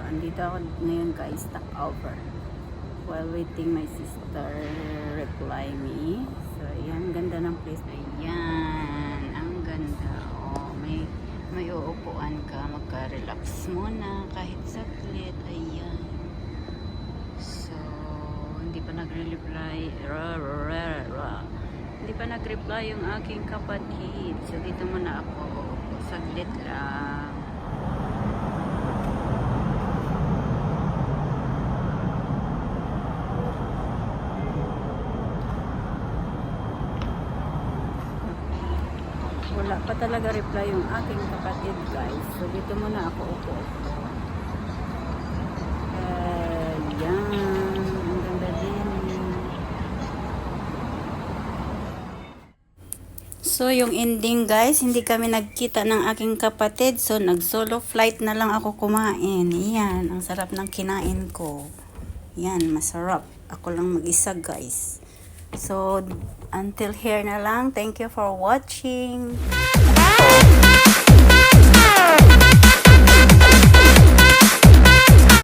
andito ako ngayon guys, stopover. While waiting my sister reply me. So, ayan, ganda ng place. Ayan, ang ganda. Oh, may uupuan ka, magka-relax muna kahit saglit. Ayan. So, hindi pa nagre-reply. Hindi pa nag-reply yung aking kapatid. So, dito muna ako. Saglit lang. Wala pa talaga reply yung aking kapatid guys. So dito muna ako upo. Yan. Ang ganda din. So yung ending guys, hindi kami nagkita ng aking kapatid. So nag solo flight na lang ako kumain. Yan. Ang sarap ng kinain ko. Yan. Masarap. Ako lang mag-isa guys. So, until here na lang. Thank you for watching.